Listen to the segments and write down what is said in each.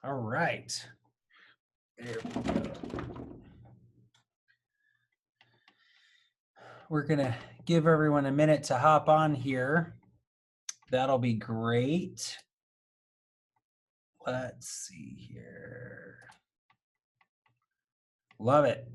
All right. There we go. We're going to give everyone a minute to hop on here. That'll be great. Let's see here. Love it.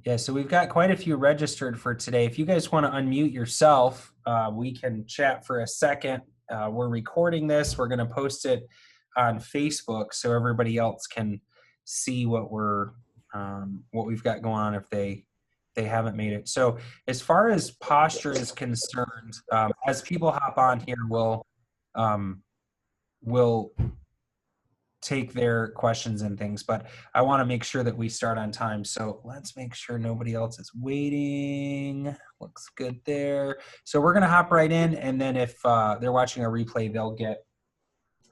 Yeah, so we've got quite a few registered for today. If you guys want to unmute yourself, we can chat for a second. We're recording this. We're going to post it on Facebook so everybody else can see what we've got going on if they haven't made it. So as far as posture is concerned, as people hop on here, we'll take their questions and things, but I want to make sure that we start on time. So let's make sure nobody else is waiting. Looks good there. So we're going to hop right in, and then if they're watching a replay, they'll get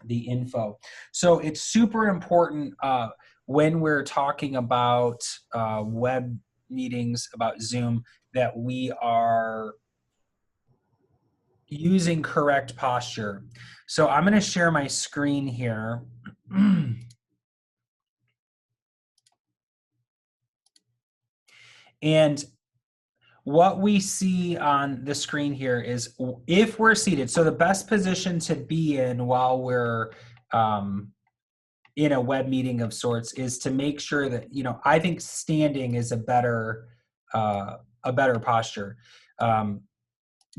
the info. So it's super important when we're talking about web meetings, about Zoom, that we are using correct posture. So I'm going to share my screen here. And what we see on the screen here is if we're seated, so the best position to be in while we're in a web meeting of sorts is to make sure that, I think standing is a better posture.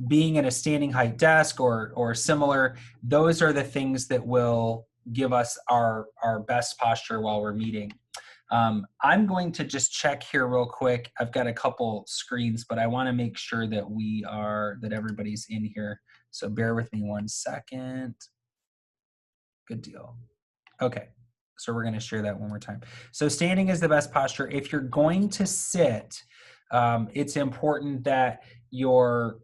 Being in a standing height desk or similar, those are the things that will give us our best posture while we're meeting. I'm going to just check here real quick. I've got a couple screens, but I want to make sure that that everybody's in here. So bear with me 1 second. Good deal. Okay. So we're going to share that one more time. So standing is the best posture. If you're going to sit, it's important that your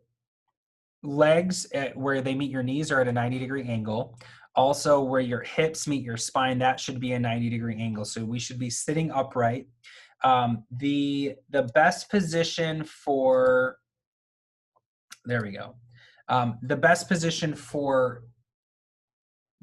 legs where they meet your knees are at a 90-degree angle. Also, where your hips meet your spine, that should be a 90-degree angle. So we should be sitting upright. The best position for, there we go. The best position for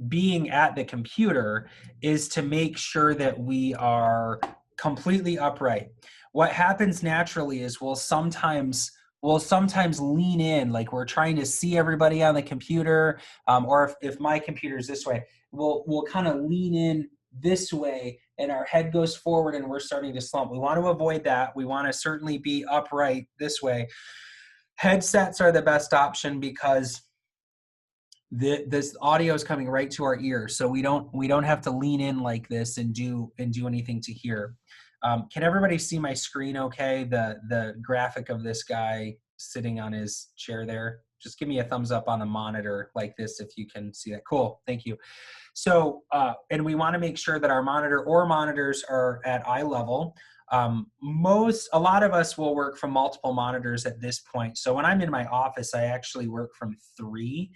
being at the computer is to make sure that we are completely upright. What happens naturally is we'll sometimes lean in, like we're trying to see everybody on the computer, or if my computer is this way, we'll kind of lean in this way and our head goes forward and we're starting to slump. We want to avoid that. We want to certainly be upright this way. Headsets are the best option because this audio is coming right to our ears, so we don't have to lean in like this and do anything to hear. Can everybody see my screen okay? The graphic of this guy sitting on his chair there. Just give me a thumbs up on the monitor like this if you can see that. Cool, thank you. So, and we want to make sure that our monitor or monitors are at eye level. A lot of us will work from multiple monitors at this point. So when I'm in my office, I actually work from 3.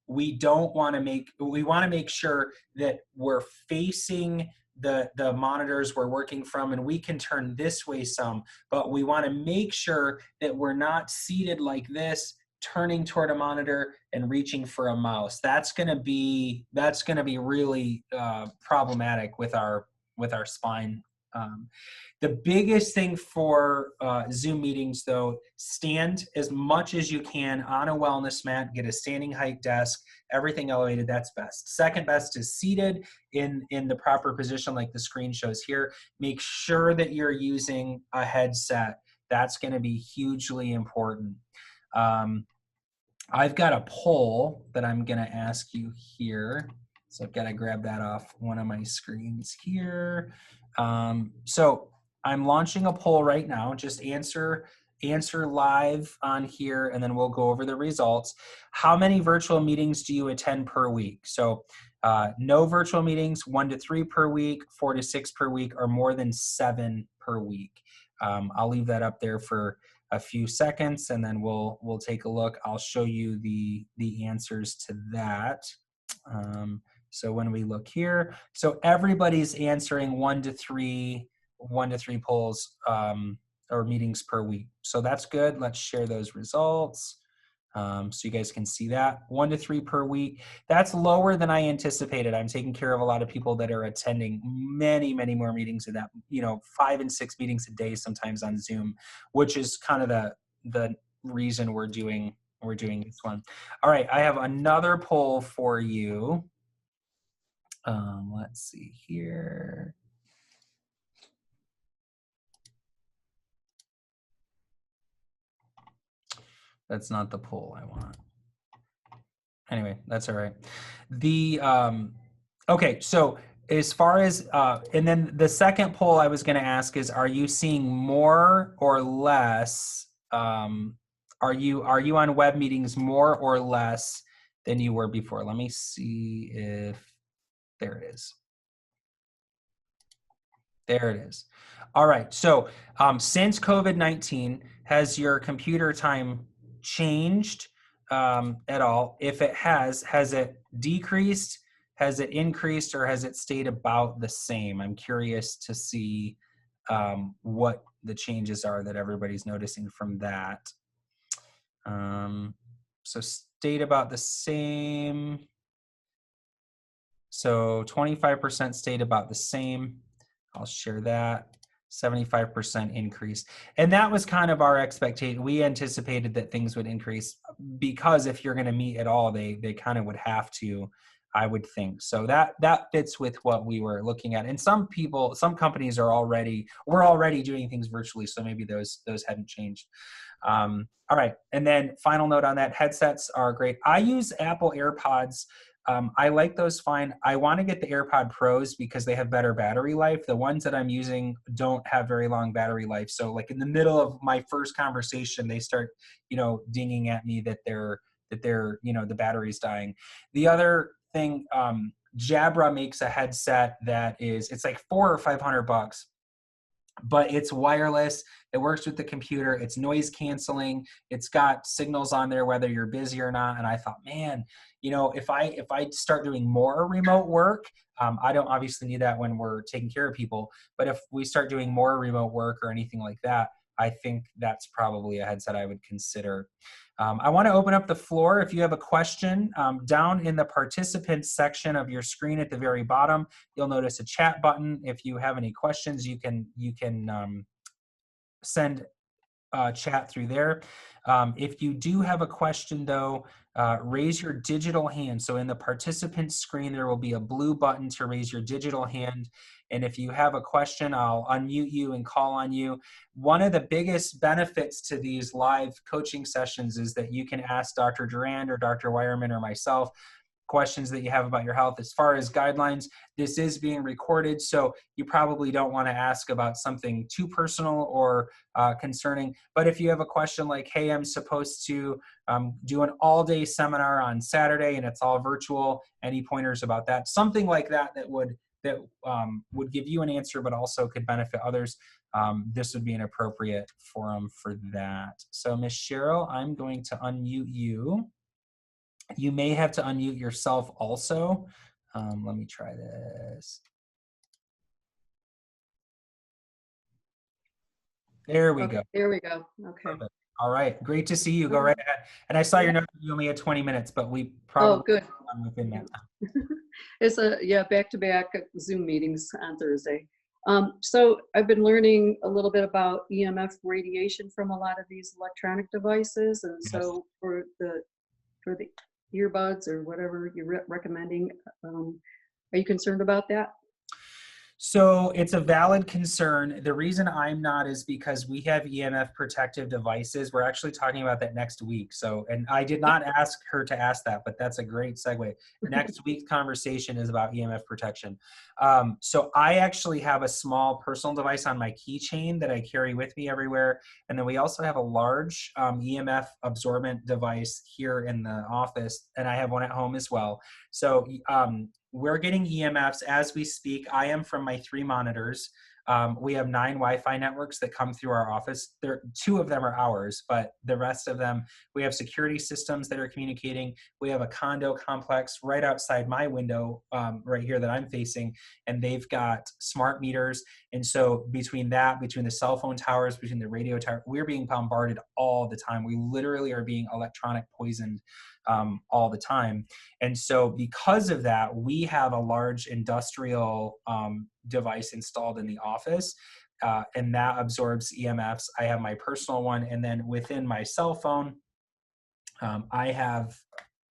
We want to make sure that we're facing the monitors we're working from, and we can turn this way some, but we want to make sure that we're not seated like this, turning toward a monitor and reaching for a mouse. That's going to be really problematic with our spine. The biggest thing for Zoom meetings, though, stand as much as you can on a wellness mat, get a standing height desk, everything elevated, that's best. Second best is seated in the proper position like the screen shows here. Make sure that you're using a headset. That's going to be hugely important. I've got a poll that I'm going to ask you here. So I've got to grab that off one of my screens here. So I'm launching a poll right now. Just answer live on here, and then we'll go over the results. How many virtual meetings do you attend per week? So no virtual meetings, 1 to 3 per week, 4 to 6 per week, or more than 7 per week. I'll leave that up there for a few seconds, and then we'll take a look. I'll show you the answers to that. So when we look here, so everybody's answering 1 to 3 polls or meetings per week. So that's good. Let's share those results. So you guys can see that 1 to 3 per week. That's lower than I anticipated. I'm taking care of a lot of people that are attending many, many more meetings in that, 5 and 6 meetings a day, sometimes on Zoom, which is kind of the reason we're doing this one. All right, I have another poll for you. Let's see here. That's not the poll I want. Anyway, that's all right. Okay, so as far as and then the second poll I was going to ask is, are you seeing more or less? Are you on web meetings more or less than you were before? Let me see if there it is. There it is. All right. So since COVID-19, has your computer time changed at all? If it has it decreased? Has it increased, or has it stayed about the same? I'm curious to see what the changes are that everybody's noticing from that. So stayed about the same. So 25% stayed about the same. I'll share that. 75% increase. And that was kind of our expectation. We anticipated that things would increase because if you're going to meet at all, they kind of would have to, I would think. So that fits with what we were looking at. And some companies we're already doing things virtually. So maybe those hadn't changed. All right. And then final note on that, headsets are great. I use Apple AirPods. I like those fine. I want to get the AirPod Pros because they have better battery life. The ones that I'm using don't have very long battery life. So like in the middle of my first conversation, they start, dinging at me that the battery's dying. The other thing, Jabra makes a headset it's like $400 or $500. But it's wireless. It works with the computer. It's noise canceling. It's got signals on there whether you're busy or not. And I thought, man, if I start doing more remote work, I don't obviously need that when we're taking care of people. But if we start doing more remote work or anything like that, I think that's probably a headset I would consider. I want to open up the floor. If you have a question, down in the participants section of your screen at the very bottom, you'll notice a chat button. If you have any questions, you can send chat through there. If you do have a question, though, raise your digital hand. So in the participant screen, there will be a blue button to raise your digital hand. And if you have a question, I'll unmute you and call on you. One of the biggest benefits to these live coaching sessions is that you can ask Dr. Durand or Dr. Wireman or myself questions that you have about your health. As far as guidelines, this is being recorded, so you probably don't want to ask about something too personal or concerning. But if you have a question like, hey, I'm supposed to do an all-day seminar on Saturday and it's all virtual, any pointers about that? Something like that would give you an answer, but also could benefit others. This would be an appropriate forum for that. So Ms. Cheryl, I'm going to unmute you. You may have to unmute yourself also. Let me try this. There we go. There we go. Okay. Perfect. All right. Great to see you. Go right ahead. And I saw your note. You only had 20 minutes, but we probably good. Within that time. It's back-to-back Zoom meetings on Thursday. So I've been learning a little bit about EMF radiation from a lot of these electronic devices, and Yes. So for the earbuds or whatever you're recommending, are you concerned about that? So it's a valid concern. The reason I'm not is because we have EMF protective devices. We're actually talking about that next week. So, and I did not ask her to ask that, but that's a great segue. Next week's conversation is about EMF protection. So I actually have a small personal device on my keychain that I carry with me everywhere. And then we also have a large EMF absorbent device here in the office, and I have one at home as well. So we're getting EMFs as we speak. I am from my 3 monitors. We have 9 Wi-Fi networks that come through our office. 2 of them are ours, but the rest of them, we have security systems that are communicating. We have a condo complex right outside my window, right here that I'm facing, and they've got smart meters. And so between the cell phone towers, between the radio tower, we're being bombarded all the time. We literally are being electronic poisoned all the time. And so because of that, we have a large industrial device installed in the office, and that absorbs EMFs. I have my personal one, and then within my cell phone, I have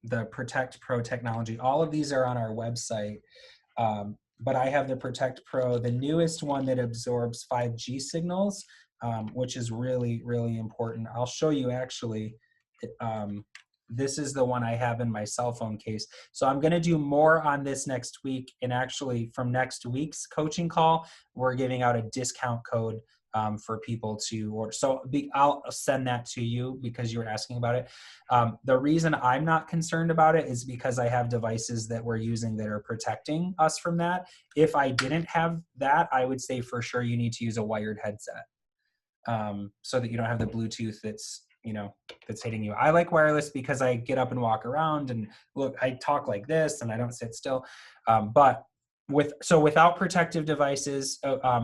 the Protect Pro technology. All of these are on our website, but I have the Protect Pro, the newest one that absorbs 5G signals, which is really, really important. I'll show you actually. This is the one I have in my cell phone case. So I'm going to do more on this next week. And actually from next week's coaching call, we're giving out a discount code for people to order. So I'll send that to you because you were asking about it. The reason I'm not concerned about it is because I have devices that we're using that are protecting us from that. If I didn't have that, I would say for sure you need to use a wired headset, so that you don't have the Bluetooth that's hitting you. I like wireless because I get up and walk around and look, I talk like this and I don't sit still. But without protective devices,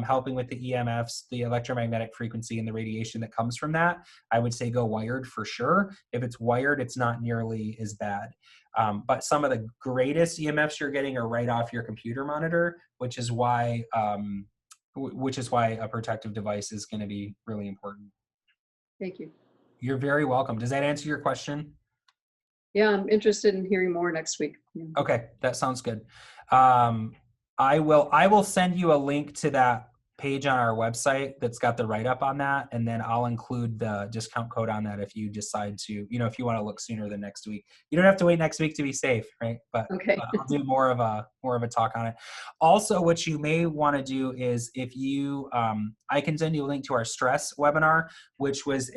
helping with the EMFs, the electromagnetic frequency and the radiation that comes from that, I would say go wired for sure. If it's wired, it's not nearly as bad. But some of the greatest EMFs you're getting are right off your computer monitor, which is why a protective device is going to be really important. Thank you. You're very welcome. Does that answer your question? Yeah, I'm interested in hearing more next week. Yeah. Okay, that sounds good. I will send you a link to that page on our website that's got the write-up on that, and then I'll include the discount code on that if you decide to, if you want to look sooner than next week. You don't have to wait next week to be safe, right? But okay. I'll do more of a talk on it. Also, what you may want to do is if you, I can send you a link to our stress webinar, which was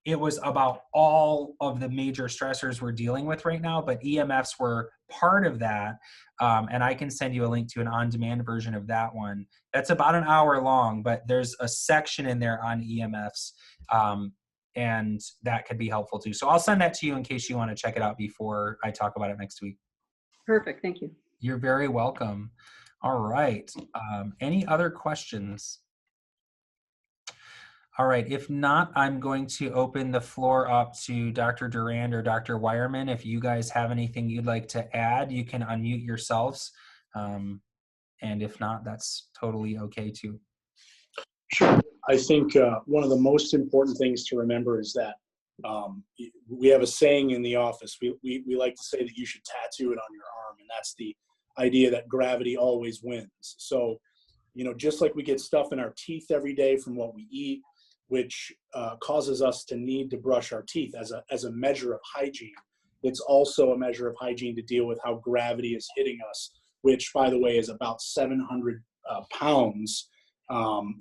it was about all of the major stressors we're dealing with right now, but EMFs were part of that. And I can send you a link to an on-demand version of that one. That's about an hour long, but there's a section in there on EMFs, and that could be helpful too. So I'll send that to you in case you want to check it out before I talk about it next week. Perfect. Thank you. You're very welcome. All right. Any other questions? All right, if not, I'm going to open the floor up to Dr. Durand or Dr. Wireman. If you guys have anything you'd like to add, you can unmute yourselves. And if not, that's totally okay too. Sure. I think one of the most important things to remember is that we have a saying in the office. We like to say that you should tattoo it on your arm, and that's the idea that gravity always wins. So, just like we get stuff in our teeth every day from what we eat, which causes us to need to brush our teeth as a measure of hygiene. It's also a measure of hygiene to deal with how gravity is hitting us, which, by the way, is about 700 pounds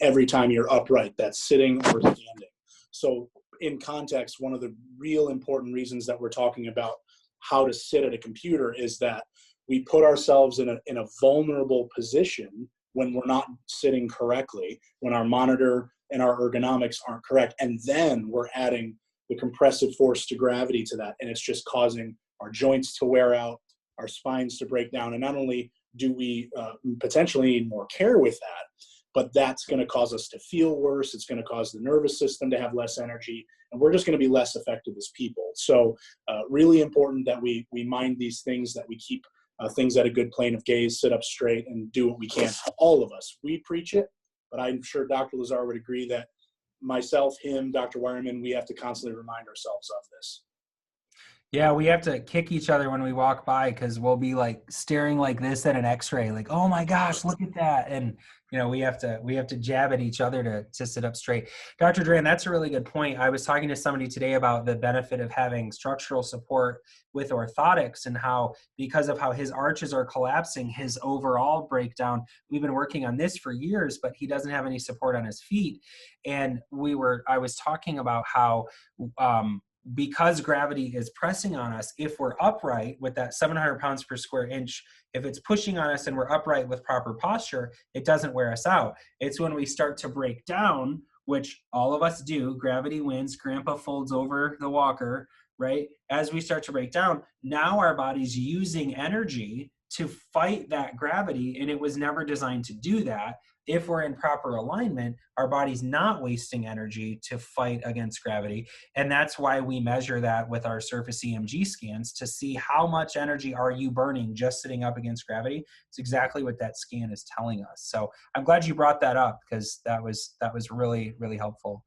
every time you're upright, that's sitting or standing. So in context, one of the real important reasons that we're talking about how to sit at a computer is that we put ourselves in a vulnerable position when we're not sitting correctly, when our monitor and our ergonomics aren't correct. And then we're adding the compressive force to gravity to that. And it's just causing our joints to wear out, our spines to break down. And not only do we potentially need more care with that, but that's going to cause us to feel worse. It's going to cause the nervous system to have less energy, and we're just going to be less effective as people. So really important that we mind these things, that we keep things at a good plane of gaze, sit up straight, and do what we can. All of us, we preach it, but I'm sure Dr. Lazar would agree that myself, him, Dr. Wireman, we have to constantly remind ourselves of this. Yeah, we have to kick each other when we walk by because we'll be like staring like this at an X-ray, like, oh my gosh, look at that. And we have to jab at each other to sit up straight. Dr. Durand, that's a really good point. I was talking to somebody today about the benefit of having structural support with orthotics and how, because of how his arches are collapsing, his overall breakdown, we've been working on this for years, but he doesn't have any support on his feet. And I was talking about how because gravity is pressing on us, if we're upright with that 700 pounds per square inch, if it's pushing on us and we're upright with proper posture, it doesn't wear us out. It's when we start to break down, which all of us do, gravity wins, grandpa folds over the walker, right? As we start to break down, now our body's using energy to fight that gravity, and it was never designed to do that. If we're in proper alignment, our body's not wasting energy to fight against gravity. And that's why we measure that with our surface EMG scans to see how much energy are you burning just sitting up against gravity. It's exactly what that scan is telling us. So I'm glad you brought that up, because that was really, really helpful.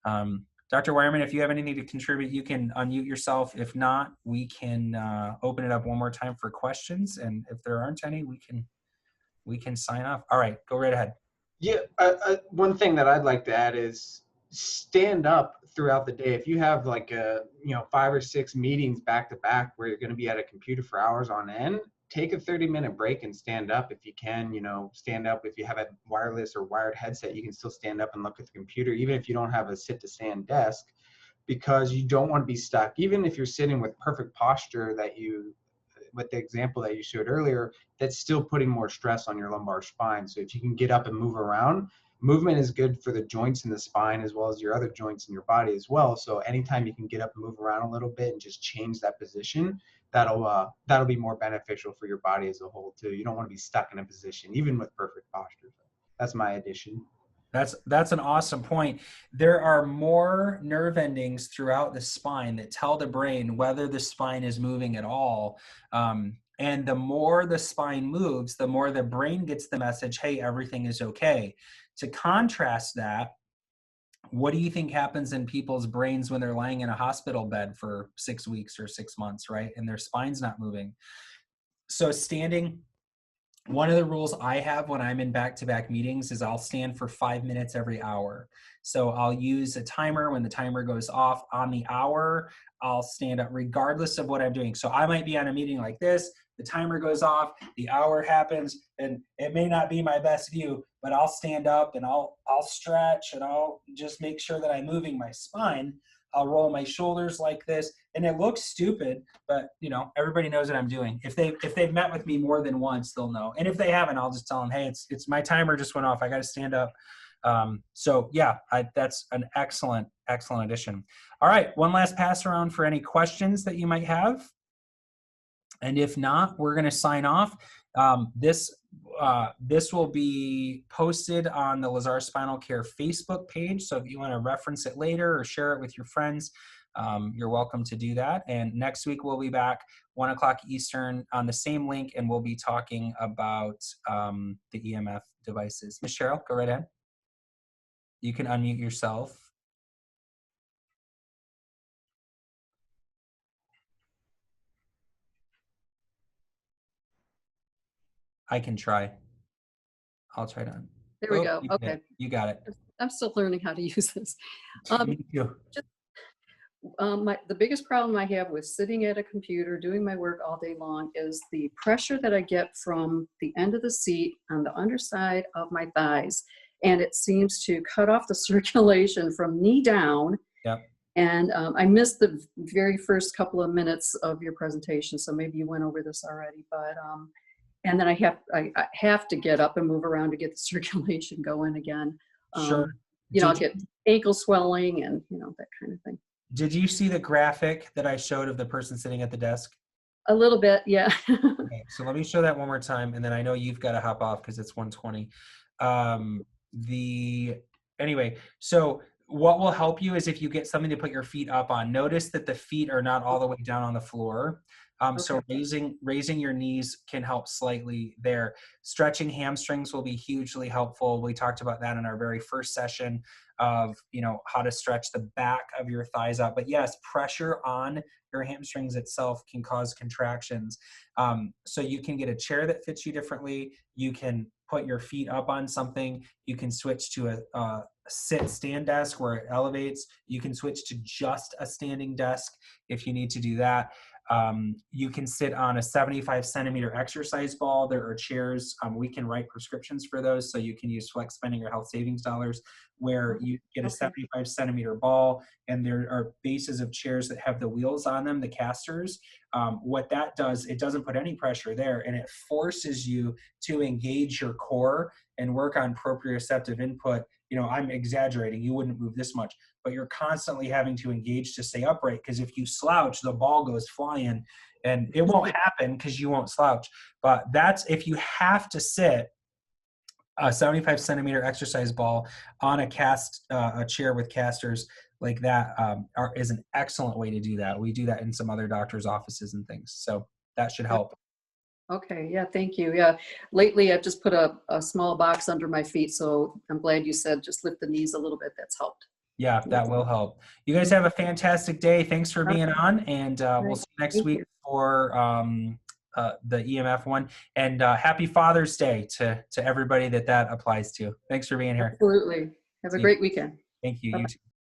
Dr. Wireman, if you have anything to contribute, you can unmute yourself. If not, we can open it up one more time for questions. And if there aren't any, we can sign off. All right, go right ahead. Yeah, one thing that I'd like to add is stand up throughout the day. If you have like 5 or 6 meetings back to back where you're going to be at a computer for hours on end, take a 30-minute break and stand up if you can. Stand up. If you have a wireless or wired headset, you can still stand up and look at the computer, even if you don't have a sit-to-stand desk, because you don't want to be stuck. Even if you're sitting with perfect posture with the example that you showed earlier, that's still putting more stress on your lumbar spine. So if you can get up and move around, movement is good for the joints in the spine as well as your other joints in your body as well. So anytime you can get up and move around a little bit and just change that position, that'll be more beneficial for your body as a whole too. You don't want to be stuck in a position, even with perfect posture. That's my addition. That's an awesome point. There are more nerve endings throughout the spine that tell the brain whether the spine is moving at all. And the more the spine moves, the more the brain gets the message, hey, everything is okay. To contrast that, what do you think happens in people's brains when they're lying in a hospital bed for 6 weeks or 6 months, right? And their spine's not moving. So standing, one of the rules I have when I'm in back-to-back meetings is I'll stand for 5 minutes every hour. So I'll use a timer. When the timer goes off on the hour, I'll stand up regardless of what I'm doing. So I might be on a meeting like this, the timer goes off, the hour happens, and it may not be my best view, but I'll stand up and I'll stretch and I'll just make sure that I'm moving my spine. I'll roll my shoulders like this, and it looks stupid, but everybody knows what I'm doing. If they've met with me more than once, they'll know. And if they haven't, I'll just tell them, hey, it's my timer just went off. I got to stand up. So yeah, that's an excellent addition. All right, one last pass around for any questions that you might have. And if not, we're going to sign off. This will be posted on the Lazar Spinal Care Facebook page. So if you want to reference it later or share it with your friends, you're welcome to do that. And next week we'll be back 1 o'clock Eastern on the same link, and we'll be talking about the EMF devices. Ms. Cheryl, go right ahead. You can unmute yourself. I can try. I'll try to. There we go. Okay. You got it. I'm still learning how to use this. Me too. The biggest problem I have with sitting at a computer doing my work all day long is the pressure that I get from the end of the seat on the underside of my thighs. And it seems to cut off the circulation from knee down. Yep. And I missed the very first couple of minutes of your presentation, so maybe you went over this already. But and then I have to get up and move around to get the circulation going again. Sure. I'll get ankle swelling and that kind of thing. Did you see the graphic that I showed of the person sitting at the desk? A little bit, yeah. Okay, so let me show that one more time, and then I know you've got to hop off because it's 1:20. Anyway, so what will help you is if you get something to put your feet up on. Notice that the feet are not all the way down on the floor. So raising your knees can help slightly there. Stretching hamstrings will be hugely helpful. We talked about that in our very first session of, how to stretch the back of your thighs out. But yes, pressure on your hamstrings itself can cause contractions. So you can get a chair that fits you differently. You can put your feet up on something. You can switch to a sit-stand desk where it elevates. You can switch to just a standing desk if you need to do that. You can sit on a 75 centimeter exercise ball. There are chairs. We can write prescriptions for those, so you can use flex spending or health savings dollars where you get a 75 centimeter ball, and there are bases of chairs that have the wheels on them, the casters. What that does, it doesn't put any pressure there, and it forces you to engage your core and work on proprioceptive input. You know, I'm exaggerating, you wouldn't move this much, but you're constantly having to engage to stay upright, because if you slouch, the ball goes flying, and it won't happen because you won't slouch. But that's if you have to sit a 75 centimeter exercise ball on a chair with casters like that is an excellent way to do that. We do that in some other doctors' offices and things. So that should help. Okay, yeah, thank you. Yeah, lately I've just put a small box under my feet, so I'm glad you said just lift the knees a little bit. That's helped. Yeah, that will help. You guys have a fantastic day. Thanks for being on, and we'll see you next Thank week you. for the EMF one. And happy Father's Day to everybody that applies to. Thanks for being here. Absolutely. Have a See you. great weekend. Thank you. You too.